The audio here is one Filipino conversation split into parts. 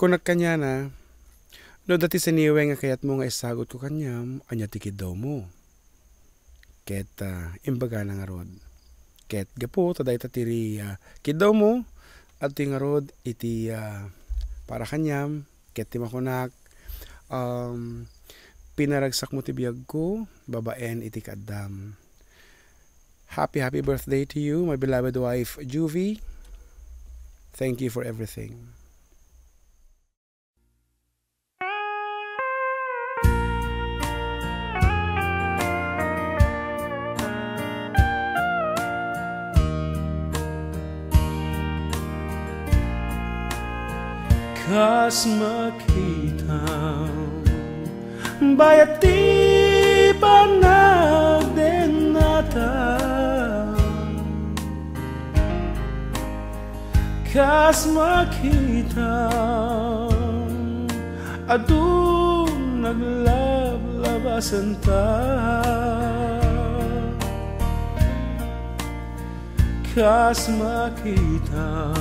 Kunak kanya na, no dati siniwe nga kayat mo nga isagot ko kanyam, anya tikid daw mo. Ket imbaga na nga rod. Ket gapo, taday tatiri kid daw mo, at nga rod iti para kanyam, ket ti makunak, pinaragsak mo ti biyag ko, babaen iti kaddam. Happy birthday to you, my beloved wife, Juvie. Thank you for everything. Kas makita bayat ti panagdenata, kas makita adu naglablabasan ta, kas makita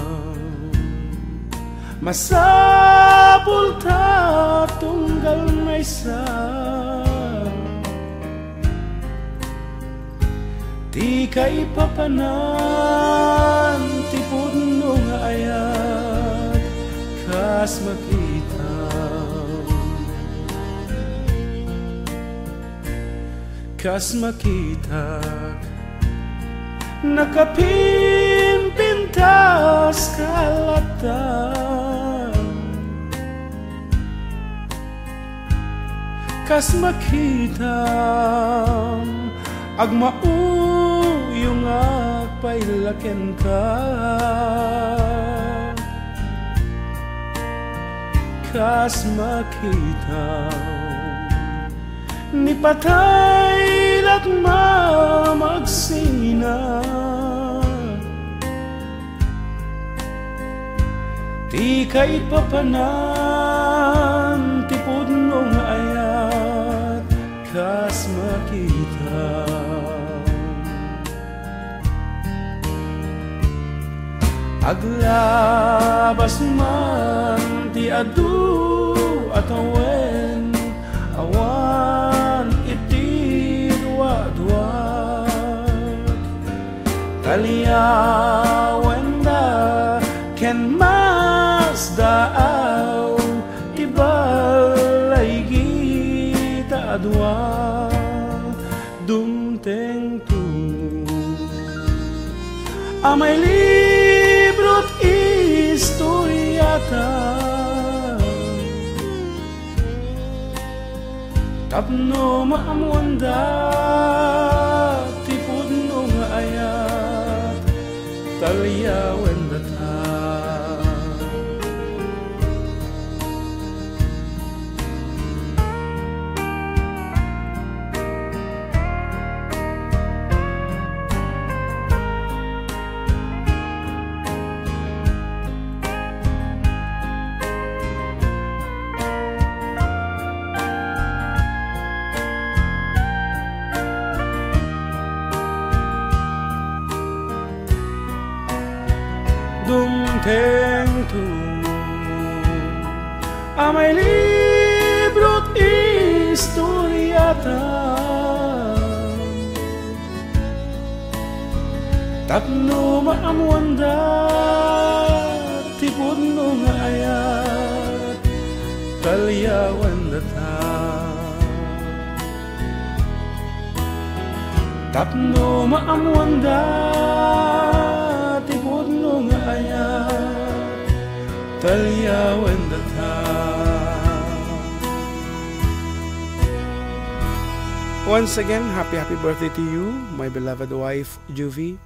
masapul ta tunggal maysa, di kay papanan ti pudno nga ayat, kas makita nakapimpintas kalatan, kas makita agmauyong agpailaken ka, kas makita ni patay lakma magsina, di kay papanan ti pudno nga ayat, kas makita aglabas man ti adu at awen awan iti duwa-duwat, kaliyawen da ken mas daaw ti balay gita adwa dumteng tu amay librot istoryata, tapno maamuanda ti pudno nga ayat, talyawen data. Dumteng tu amay librot istoryata, tapno maamuanda ti pudno nga ayat, talyawan data, tapno maamuanda ti pudno nga ayat, talyawan data. Once again, happy birthday to you, my beloved wife, Juvie.